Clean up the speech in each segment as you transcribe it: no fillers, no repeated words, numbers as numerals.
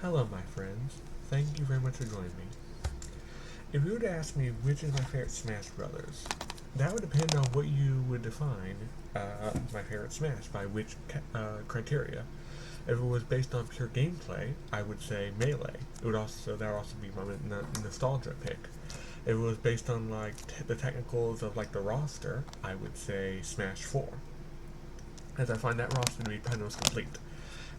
Hello, my friends. Thank you very much for joining me. If you were to ask me which is my favorite Smash Brothers, that would depend on what you would define my favorite Smash by which criteria. If it was based on pure gameplay, I would say Melee. That would also be my nostalgia pick. If it was based on like the technicals of like the roster, I would say Smash 4, as I find that roster to be pretty most complete.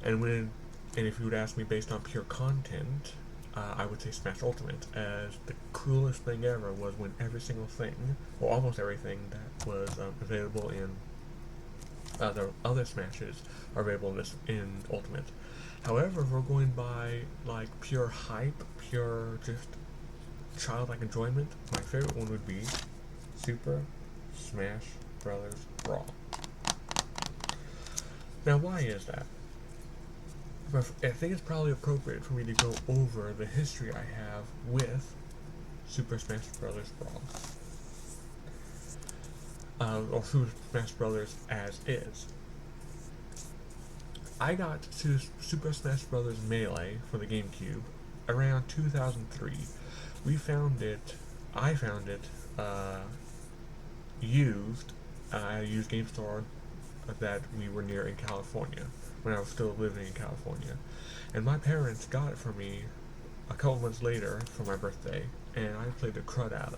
And when and if you would ask me based on pure content, I would say Smash Ultimate, as the coolest thing ever was when every single thing, or almost everything that was available in the other Smashes are available in Ultimate. However, if we're going by like pure hype, pure just childlike enjoyment, my favorite one would be Super Smash Bros Brawl. Now, why is that? I think it's probably appropriate for me to go over the history I have with Super Smash Bros. Brawl. Or Super Smash Bros. As is. I got to Super Smash Bros. Melee for the GameCube around 2003. I found it used. I used Game Store that we were near in California when I was still living in California. And my parents got it for me a couple months later for my birthday, and I played the crud out of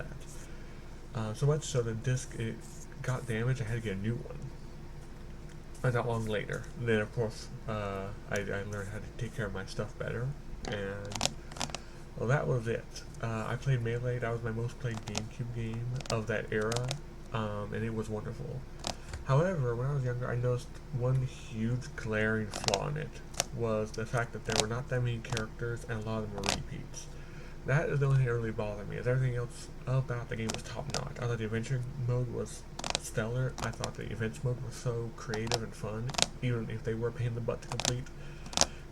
that. So much so the disc it got damaged, I had to get a new one. Not long later. Then, of course, I learned how to take care of my stuff better, and well, that was it. I played Melee. That was my most played GameCube game of that era, and it was wonderful. However, when I was younger, I noticed one huge glaring flaw in it was the fact that there were not that many characters and a lot of them were repeats. That is the only thing that really bothered me, as everything else about the game was top-notch. I thought the adventure mode was stellar. I thought the events mode was so creative and fun, even if they were a pain in the butt to complete.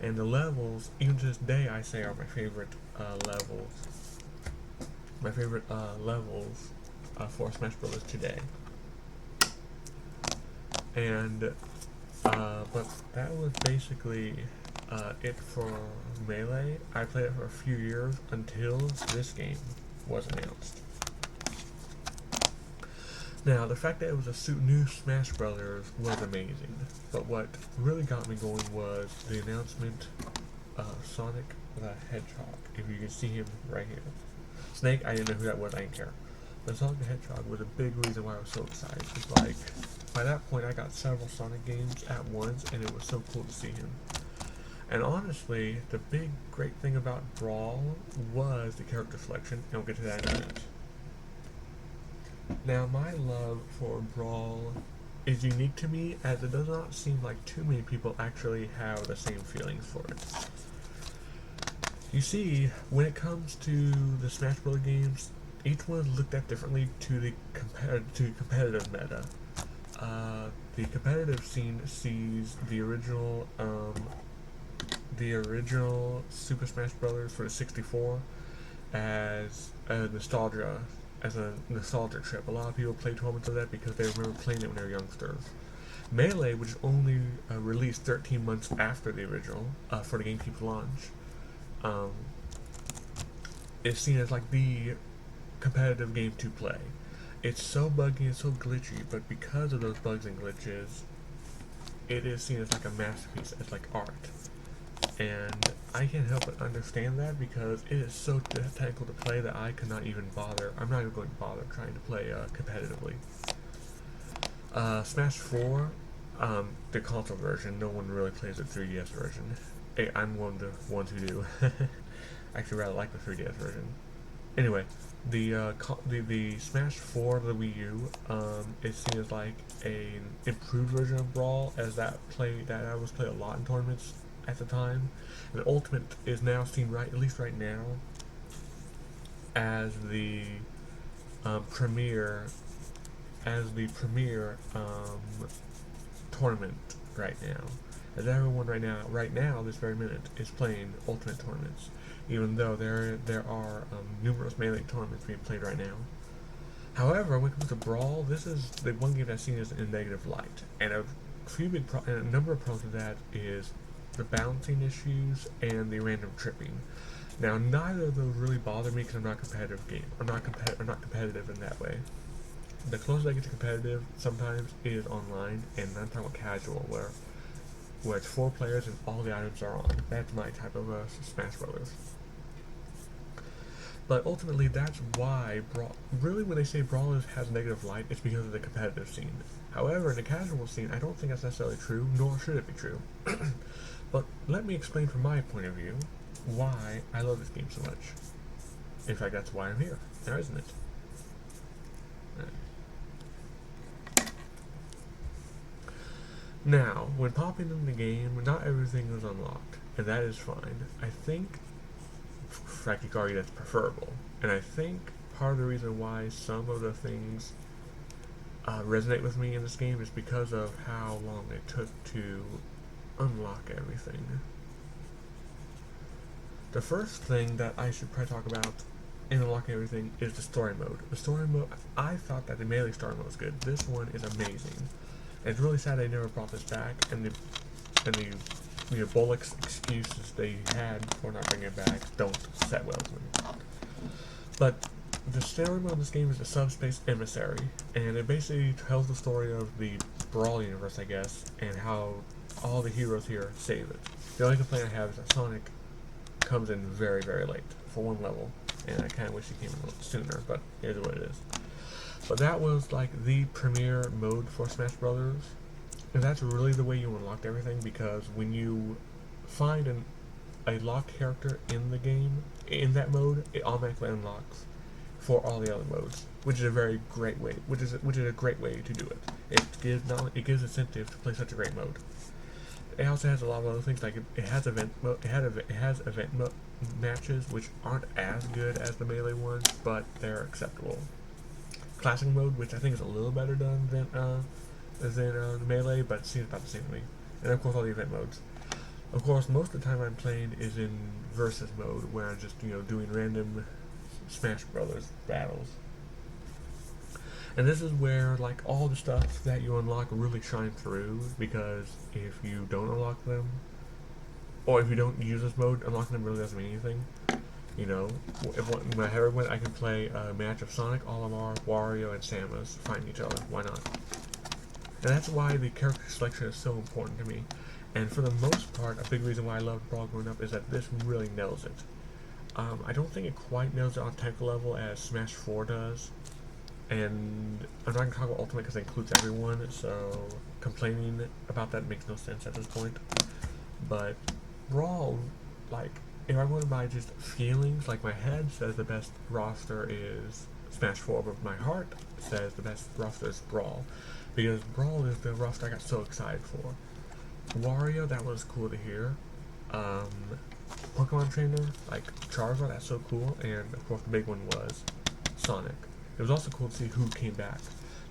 And the levels, even to this day, I say are my favorite levels. My favorite levels for Smash Bros. Today. And but that was basically it for Melee. I played it for a few years until this game was announced. Now, the fact that it was a new Smash Brothers was amazing, but what really got me going was the announcement of Sonic the Hedgehog. If you can see him right here. Snake, I didn't know who that was, I didn't care. But Sonic the Hedgehog was a big reason why I was so excited. It's like, by that point, I got several Sonic games at once, and it was so cool to see him. And honestly, the big, great thing about Brawl was the character selection, and we'll get to that in a minute. Now, my love for Brawl is unique to me, as it does not seem like too many people actually have the same feelings for it. You see, when it comes to the Smash Bros. Games, each one is looked at differently to the competitive meta. The competitive scene sees the original Super Smash Bros. For the 64 as a nostalgia trip. A lot of people play tournaments of that because they remember playing it when they were youngsters. Melee, which is only released 13 months after the original for the GameCube launch, is seen as like the competitive game to play. It's so buggy and so glitchy, but because of those bugs and glitches, it is seen as like a masterpiece, as like art. And I can't help but understand that because it is so technical to play that I could not even bother. I'm not even going to bother trying to play competitively. Smash 4, the console version, no one really plays the 3DS version. I'm one of the ones who do. I actually rather like the 3DS version. Anyway, the Smash 4 of the Wii U is seen as like an improved version of Brawl, as that I was played a lot in tournaments at the time. And Ultimate is now seen at least right now, as the premier tournament right now. As everyone right now, this very minute, is playing Ultimate tournaments, even though there are numerous Melee tournaments being played right now. However, when it comes to Brawl, this is the one game that's seen as in negative light, and a number of problems with that is the balancing issues, and the random tripping. Now, neither of those really bother me because I'm not competitive game. I'm not competitive in that way. The closest I get to competitive sometimes is online, and I'm talking about casual, where it's 4 players and all the items are on. That's my type of Smash Brothers. But ultimately, that's why really when they say Brawl has a negative light, it's because of the competitive scene. However, in the casual scene, I don't think that's necessarily true, nor should it be true. But let me explain from my point of view why I love this game so much. In fact, that's why I'm here, now isn't it? Now, when popping in the game, not everything is unlocked, and that is fine. I think, frankly, argue that's preferable, and I think part of the reason why some of the things resonate with me in this game is because of how long it took to unlock everything. The first thing that I should probably talk about in unlocking everything is the story mode. The story mode, I thought that the melee story mode was good. This one is amazing. And it's really sad they never brought this back, and the bullocks excuses they had for not bringing it back don't set well with me. But the story mode in this game is the Subspace Emissary, and it basically tells the story of the Brawl universe, I guess, and how all the heroes here save it. The only complaint I have is that Sonic comes in very, very late for one level, and I kind of wish he came in a little sooner, but it is what it is. But that was like the premier mode for Smash Brothers, and that's really the way you unlocked everything, because when you find a locked character in the game, in that mode, it automatically unlocks for all the other modes, which is a very great way. Which is a great way to do it. It gives incentive to play such a great mode. It also has a lot of other things, like it has event matches, which aren't as good as the melee ones, but they're acceptable. Classic mode, which I think is a little better done than the melee, but it seems about the same to me. And of course, all the event modes. Of course, most of the time I'm playing is in versus mode, where I'm just doing random Smash Brothers battles. And this is where like all the stuff that you unlock really shine through, because if you don't unlock them, or if you don't use this mode, unlocking them really doesn't mean anything. When I have everyone, I can play a match of Sonic, Olimar, Wario, and Samus fighting each other. Why not? And that's why the character selection is so important to me. And for the most part, a big reason why I loved Brawl growing up is that this really nails it. I don't think it quite nails it on technical level as Smash 4 does. And I'm not going to talk about Ultimate because it includes everyone, so complaining about that makes no sense at this point. But Brawl, like, if I'm going by just feelings, like my head says the best roster is Smash 4, but my heart says the best roster is Brawl. Because Brawl is the roster I got so excited for. Wario, that was cool to hear. Pokemon Trainer, like Charizard, that's so cool. And of course the big one was Sonic. It was also cool to see who came back.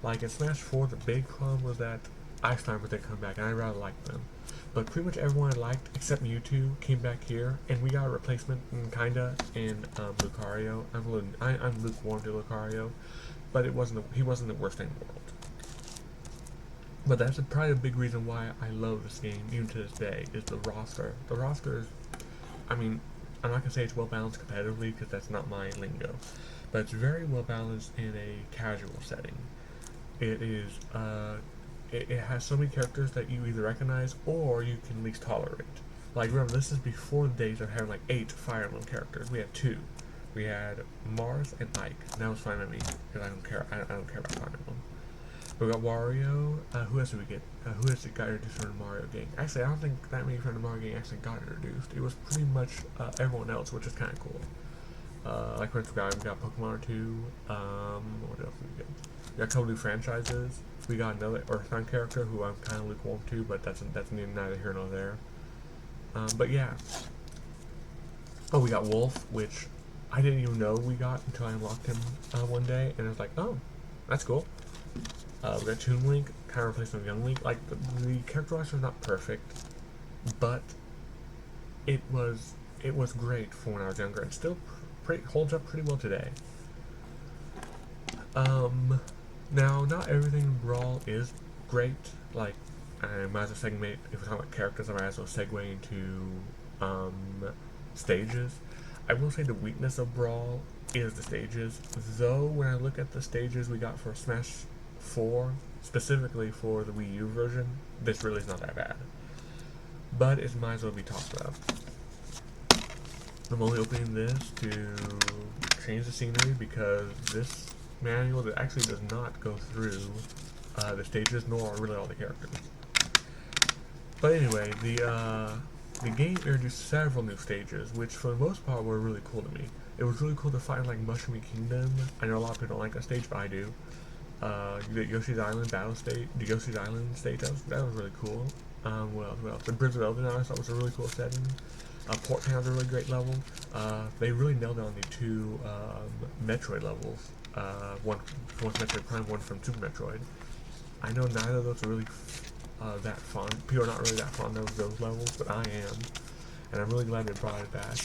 Like in Smash 4, the big problem was that Ice Climbers didn't come back, and I rather liked them. But pretty much everyone I liked, except Mewtwo, came back here, and we got a replacement, kinda, in Lucario. I'm lukewarm to Lucario, but he wasn't the worst thing in the world. But that's probably a big reason why I love this game, even to this day, is the roster. The roster is, I'm not gonna say it's well balanced competitively, because that's not my lingo. But it's very well balanced in a casual setting. It is, it has so many characters that you either recognize or you can at least tolerate. Like, remember, this is before the days of having like 8 Fire Emblem characters. We had 2. We had Mars and Ike, and that was fine with me, because I don't care about Fire Emblem. We got Wario. Who else did we get? Who else got introduced from the Mario game? Actually, I don't think that many from the Mario game actually got introduced. It was pretty much everyone else, which is kind of cool. Like for instance, we got Pokemon or 2. What else did we get? We got a couple new franchises. We got another Earthbound character who I'm kind of lukewarm to, but that's neither here nor there. But yeah. Oh, we got Wolf, which I didn't even know we got until I unlocked him one day, and I was like, oh, that's cool. We got Toon Link, kind of replacement of Young Link. Like, the character roster is not perfect, but it was great for when I was younger, and still holds up pretty well today. Now, not everything in Brawl is great. Like, I might as well segue, if we're talking about characters, I might as well segue into stages. I will say the weakness of Brawl is the stages, though when I look at the stages we got for Smash 4, specifically for the Wii U version, this really is not that bad. But it might as well be talked about. I'm only opening this to change the scenery because this manual that actually does not go through the stages, nor really all the characters. But anyway, the game introduced several new stages, which for the most part were really cool to me. It was really cool to find like Mushroomy Kingdom. I know a lot of people don't like that stage, but I do. The Yoshi's Island battle stage, the Yoshi's Island stage, that was really cool. What else? What else? The Bridge of Elden I thought was a really cool setting. Port Town's a really great level. They really nailed it on the two Metroid levels. One from Metroid Prime, one from Super Metroid. I know neither of those are really that fun. People are not really that fond of those levels, but I am, and I'm really glad they brought it back.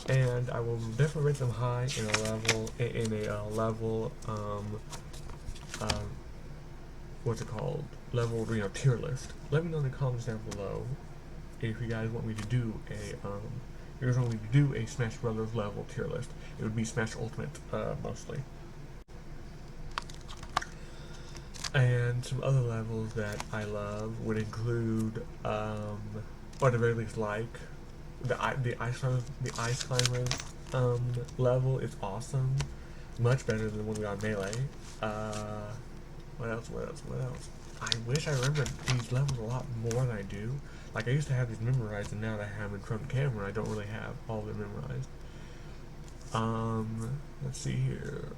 And I will definitely rate them high in a level what's it called? Level, tier list. Let me know in the comments down below if you guys want me to do a Smash Brothers level tier list. It would be Smash Ultimate mostly. And some other levels that I love would include, or at the very least like, the Ice Climbers level is awesome. Much better than the one we got on Melee. What else? I wish I remembered these levels a lot more than I do. Like, I used to have these memorized, and now that I have them in front of the camera, I don't really have all of them memorized. Let's see here.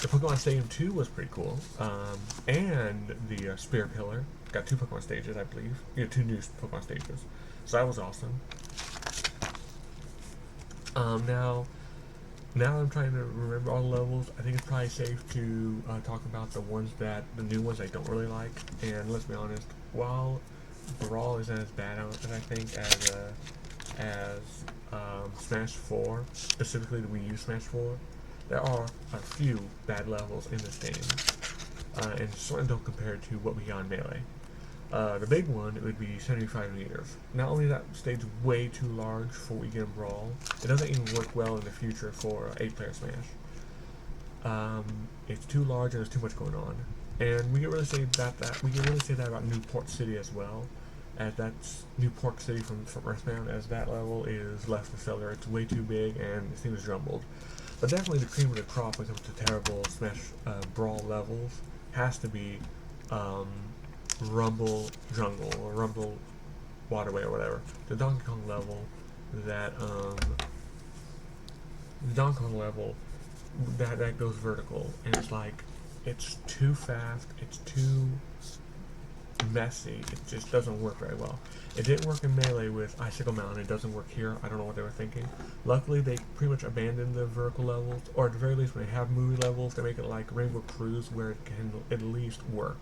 The Pokemon Stadium 2 was pretty cool. And the Spear Pillar. Got 2 Pokemon stages, I believe. 2 new Pokemon stages. So that was awesome. Now I'm trying to remember all the levels. I think it's probably safe to talk about the new ones I don't really like. And let's be honest, while Brawl isn't as bad as I think as Smash 4, specifically the Wii U Smash 4, there are a few bad levels in this game, and certainly don't compare to what we got on Melee. The big one, it would be 75 meters. Not only is that stage way too large for what we get in Brawl, it doesn't even work well in the future for 8-player Smash. It's too large and there's too much going on. And we can really say that about Newport City as well, as that's Newport City from Earthbound, as that level is less than stellar. It's way too big and it seems jumbled. But definitely the cream of the crop when it comes to terrible Smash Brawl levels has to be Rumble Jungle or Rumble Waterway or whatever. The Donkey Kong level that that goes vertical, and it's like, it's too fast, it's too messy, it just doesn't work very well. It didn't work in Melee with Icicle Mountain, it doesn't work here, I don't know what they were thinking. Luckily they pretty much abandoned the vertical levels, or at the very least when they have movie levels, they make it like Rainbow Cruise where it can at least work.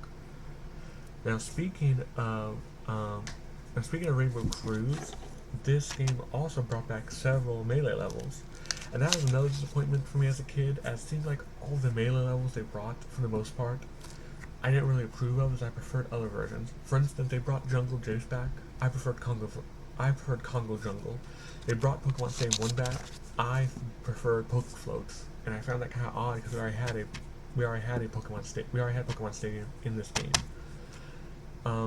Now speaking of Rainbow Cruise, this game also brought back several Melee levels. And that was another disappointment for me as a kid, as it seems like all the Melee levels they brought, for the most part, I didn't really approve of, as I preferred other versions. For instance, they brought Jungle Jace back. I preferred Congo Jungle. They brought Pokemon Stadium 1 back. I preferred Poke Floats, and I found that kind of odd because we already had Pokemon Stadium in this game.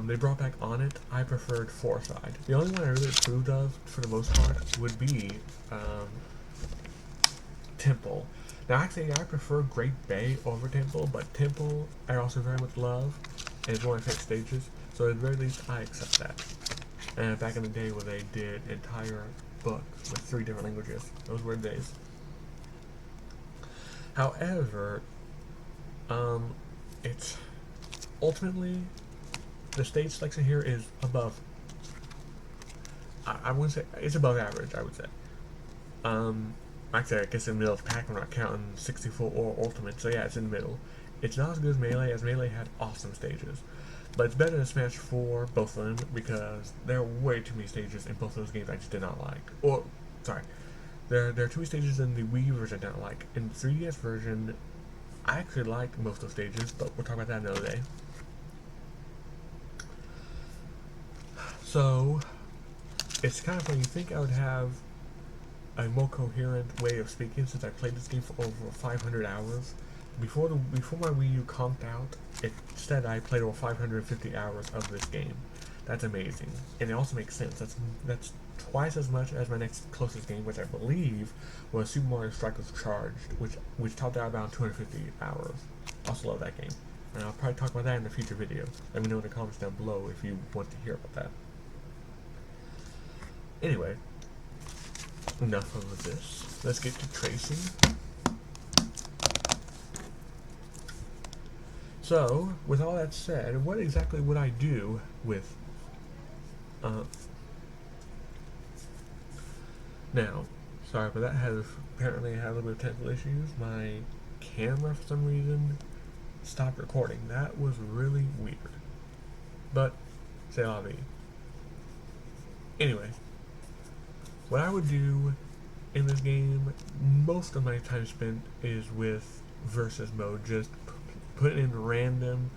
They brought back On It. I preferred Foreside. The only one I really approved of, for the most part, would be Temple. Now, actually, I prefer Great Bay over Temple, but Temple I also very much love, and it's one of my favorite stages, so at the very least, I accept that. And back in the day where they did an entire book with 3 different languages, those were the days. However, it's ultimately, the stage selection here is above, I wouldn't say, it's above average, I would say. Actually, I guess in the middle of the pack, we're not counting 64 or Ultimate, so yeah, it's in the middle. It's not as good as Melee had awesome stages. But it's better than Smash 4, both of them, because there are way too many stages in both of those games I just did not like. Or, sorry, there are too many stages in the Wii U version I did not like. In the 3DS version, I actually liked most of those stages, but we'll talk about that another day. So, it's kind of funny. You think I would have a more coherent way of speaking since I played this game for over 500 hours. Before my Wii U conked out, instead I played over 550 hours of this game. That's amazing, and it also makes sense. That's twice as much as my next closest game, which I believe was Super Mario Strikers Charged, which topped out around 250 hours. Also love that game, and I'll probably talk about that in a future video. Let me know in the comments down below if you want to hear about that. Anyway, enough of this. Let's get to tracing. So, with all that said, what exactly would I do with now, sorry, but that has apparently had a little bit of technical issues. My camera, for some reason, stopped recording. That was really weird. But, c'est la vie. Anyway, what I would do in this game, most of my time spent is with versus mode, just putting in random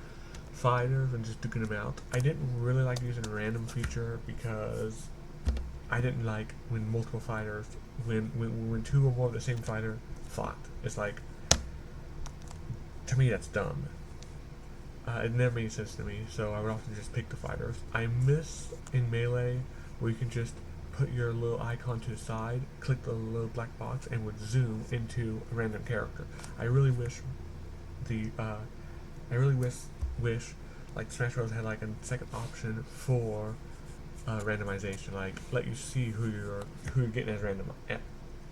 fighters and just duking them out. I didn't really like using a random feature because I didn't like when multiple fighters, when two or more of the same fighter fought. It's like, to me that's dumb. It never made sense to me, so I would often just pick the fighters. I miss in Melee where you can just put your little icon to the side, click the little black box, and would zoom into a random character. I really wish like Smash Bros had like a second option for randomization, like let you see who you're getting as random,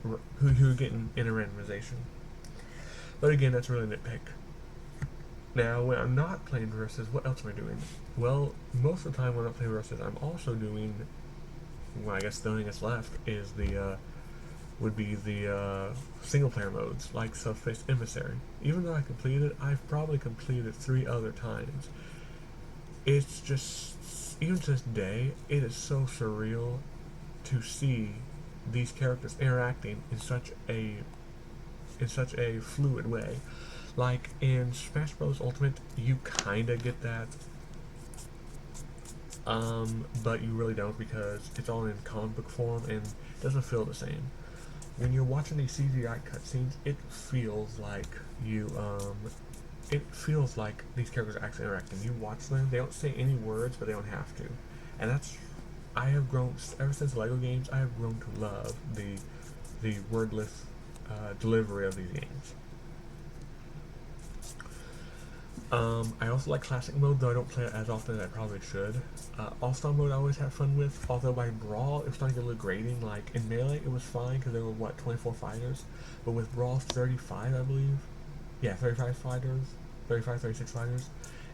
who you're getting in a randomization. But again, that's really nitpick. Now, when I'm not playing versus, what else am I doing? Well, most of the time when I play versus, I'm also doing, well, I guess the only thing that's left is would be the single player modes, like Subspace Emissary. Even though I completed it, I've probably completed 3 other times. It's just, even to this day, it is so surreal to see these characters interacting in such a fluid way. Like in Smash Bros Ultimate, you kinda get that, but you really don't because it's all in comic book form and it doesn't feel the same. When you're watching these CGI cutscenes, it feels like it feels like these characters are actually interacting. You watch them, they don't say any words, but they don't have to. And I have grown, ever since LEGO games, I have grown to love the wordless delivery of these games. I also like classic mode, though I don't play it as often as I probably should. All-Star mode I always have fun with, although by Brawl it was starting to get a little grating. Like in Melee it was fine because there were, what, 24 fighters? But with Brawl 35, I believe? Yeah, 35 fighters, 36 fighters.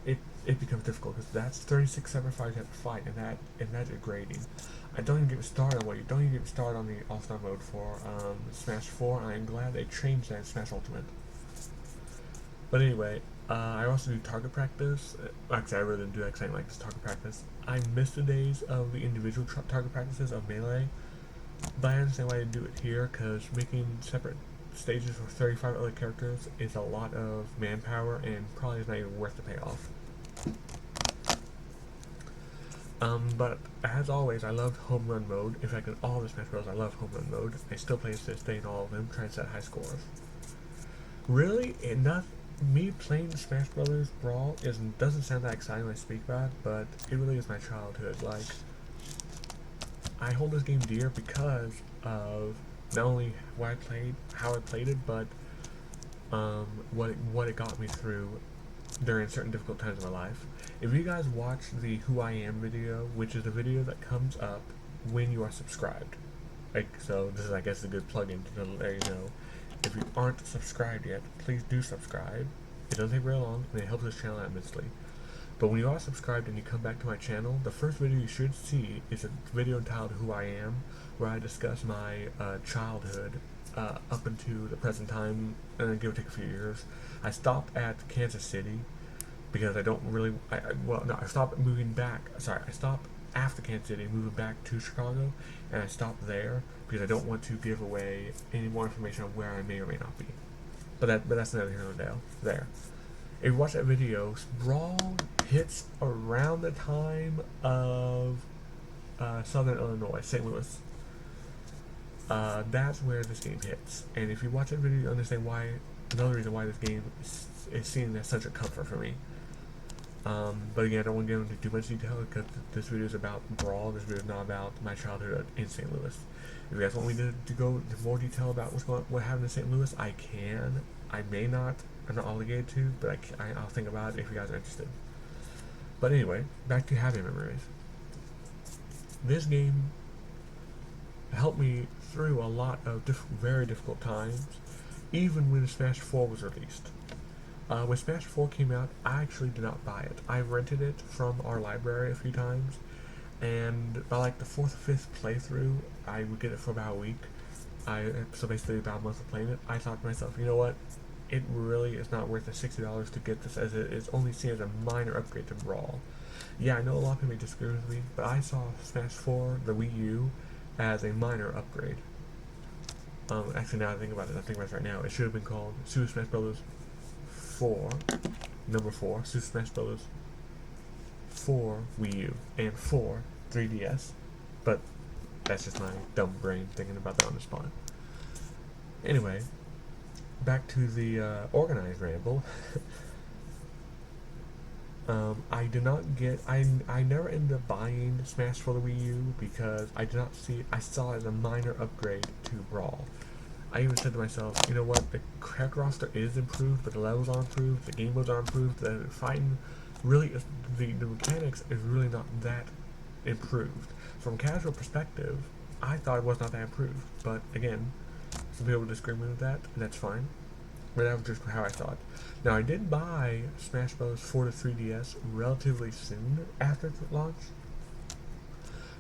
It becomes difficult because that's 36 separate fighters you have to fight, and that's degrading. I don't even get started on don't even get started on the All-Star mode for Smash 4, and I'm glad they changed that in Smash Ultimate. But anyway, I also do target practice. Actually, I really didn't do that because I didn't like this target practice. I miss the days of the individual target practices of Melee, but I understand why they do it here because making separate stages for 35 other characters is a lot of manpower and probably is not even worth the payoff. But as always, I loved home run mode. In fact, in all the Smash Bros, I love home run mode. I still play to this day in all of them, trying to set high scores. Really, me playing Smash Bros Brawl doesn't sound that exciting when I speak about it, but it really is my childhood. Like, I hold this game dear because of not only how I played it, but what it got me through during certain difficult times of my life. If you guys watch the Who I Am video, which is a video that comes up when you are subscribed, like, so this is, I guess, a good plug-in to let you know. If you aren't subscribed yet, please do subscribe. It doesn't take very long, and it helps this channel out immensely. But when you are subscribed and you come back to my channel, the first video you should see is a video entitled Who I Am, where I discuss my childhood up into the present time, and give or take a few years. I stopped at Kansas City because I don't really, I stopped moving back, I stopped after Kansas City, moving back to Chicago, and I stopped there because I don't want to give away any more information on where I may or may not be. But that's neither here nor there. If you watch that video, Brawl hits around the time of Southern Illinois, St. Louis. That's where this game hits. And if you watch that video, you understand why. Another reason why this game is seen as such a comfort for me. But again, I don't want to get into too much detail because this video is about Brawl. This video is not about my childhood in St. Louis. If you guys want me to go into more detail about what happened in St. Louis, I can. I may not. I'm not obligated to, but I'll think about it if you guys are interested. But anyway, back to happy memories. This game helped me through a lot of very difficult times, even when Smash 4 was released. When Smash 4 came out, I actually did not buy it. I rented it from our library a few times, and by like the 4th or 5th playthrough, I would get it for about a week. So basically about a month of playing it, I thought to myself, you know what? It really is not worth the $60 to get this, as it is only seen as a minor upgrade to Brawl. Yeah, I know a lot of people may disagree with me, but I saw Smash 4, the Wii U, as a minor upgrade. Actually, now I think about it right now, it should have been called Super Smash Bros 4, number 4, Super Smash Bros 4 Wii U, and 4 3DS, but that's just my dumb brain thinking about that on the spot. Anyway, back to the organized ramble. I did not get, I never ended up buying Smash for the Wii U because I saw it as a minor upgrade to Brawl. I even said to myself, you know what, the character roster is improved, but the levels are improved, the game modes are improved, the fighting really is, the mechanics is really not that improved. From a casual perspective, I thought it was not that improved, but again, some people disagree with that, and that's fine. But that was just how I thought. Now, I did buy Smash Bros 4 to 3DS relatively soon after its launch,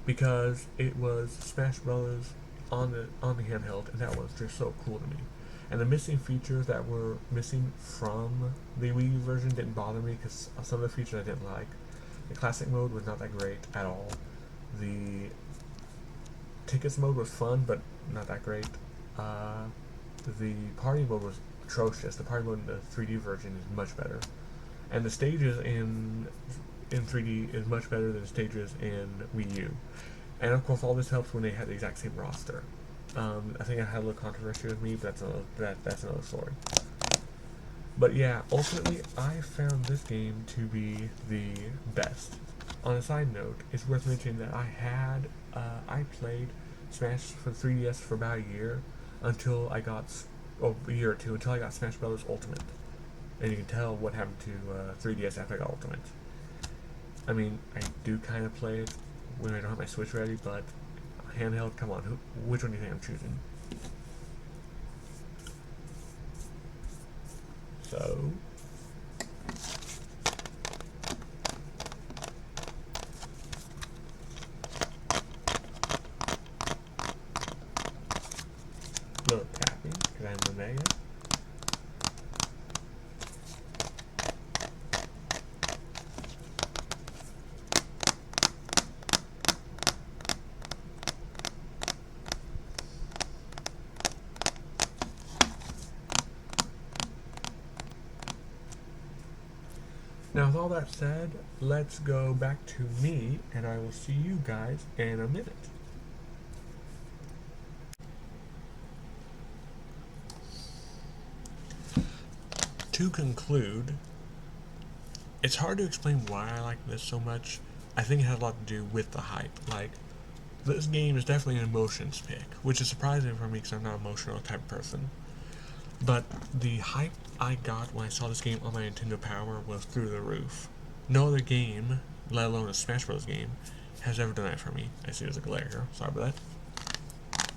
because it was Smash Bros on the handheld, and that was just so cool to me. And the missing features that were missing from the Wii U version didn't bother me because some of the features I didn't like. The classic mode was not that great at all. The tickets mode was fun, but not that great. The party mode was atrocious. The party mode in the 3D version is much better, and the stages in 3D is much better than the stages in Wii U. And of course, all this helps when they had the exact same roster. I think I had a little controversy with me, but that's another story. But yeah, ultimately, I found this game to be the best. On a side note, it's worth mentioning that I played Smash for 3DS for about a year until I got, a year or two, until I got Smash Bros Ultimate. And you can tell what happened to 3DS after I got Ultimate. I mean, I do kind of play it when I don't have my Switch ready, but handheld, come on, which one do you think I'm choosing? So, little tapping, because I haven't done that yet. Now, with all that said, let's go back to me, and I will see you guys in a minute. To conclude, it's hard to explain why I like this so much. I think it has a lot to do with the hype. Like, this game is definitely an emotions pick, which is surprising for me because I'm not an emotional type of person. But the hype I got when I saw this game on my Nintendo Power was through the roof. No other game, let alone a Smash Bros game, has ever done that for me. I see there's a glare here, sorry about that.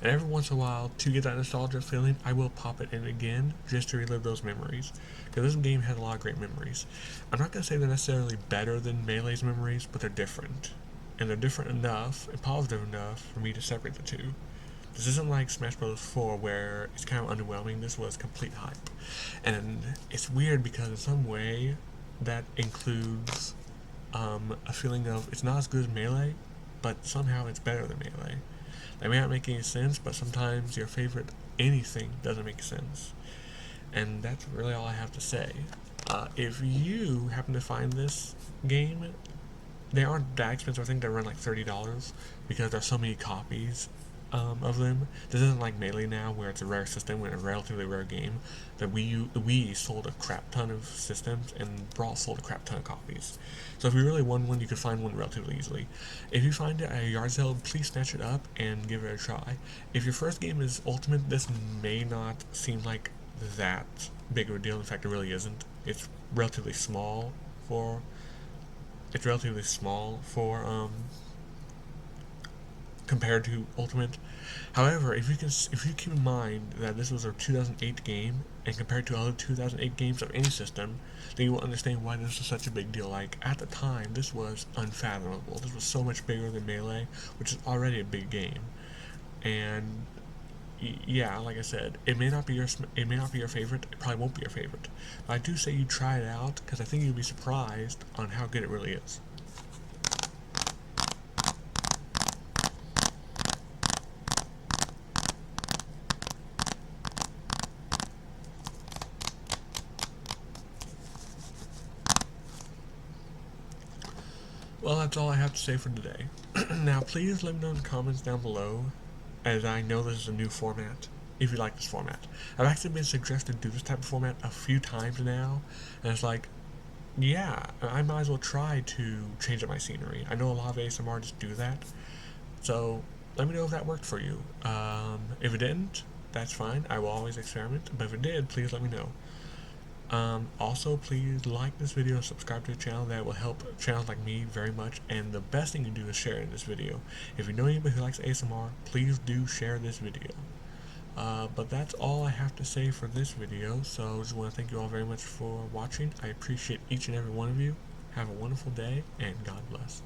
And every once in a while, to get that nostalgia feeling, I will pop it in again, just to relive those memories. Because this game has a lot of great memories. I'm not going to say they're necessarily better than Melee's memories, but they're different. And they're different enough, and positive enough, for me to separate the two. This isn't like Smash Bros 4 where it's kind of underwhelming. This was complete hype. And it's weird because in some way that includes a feeling of it's not as good as Melee, but somehow it's better than Melee. That may not make any sense, but sometimes your favorite anything doesn't make sense. And that's really all I have to say. If you happen to find this game they aren't that expensive. I think they run like $30 because there's so many copies of them. This isn't like Melee now, where it's a rare system and a relatively rare game. The Wii sold a crap ton of systems, and Brawl sold a crap ton of copies. So if you really want one, you can find one relatively easily. If you find it at a yard sale, please snatch it up and give it a try. If your first game is Ultimate, this may not seem like that big of a deal. In fact, it really isn't. Relatively small for it's relatively small for compared to Ultimate. However, if you keep in mind that this was a 2008 game and compared to other 2008 games of any system, then you will understand why this was such a big deal. Like at the time, this was unfathomable. This was so much bigger than Melee, which is already a big game. And yeah, like I said, it may not be your favorite. It probably won't be your favorite. But I do say you try it out because I think you'll be surprised on how good it really is. Well, that's all I have to say for today. Now, please let me know in the comments down below, as I know this is a new format, if you like this format. I've actually been suggested to do this type of format a few times now, and it's like, yeah, I might as well try to change up my scenery. I know a lot of ASMR artists do that, so let me know if that worked for you. If it didn't, that's fine. I will always experiment, but if it did, please let me know. Also, please like this video and subscribe to the channel. That will help channels like me very much. And the best thing you can do is share in this video. If you know anybody who likes ASMR, please do share this video. But that's all I have to say for this video. So I just want to thank you all very much for watching. I appreciate each and every one of you. Have a wonderful day, and God bless.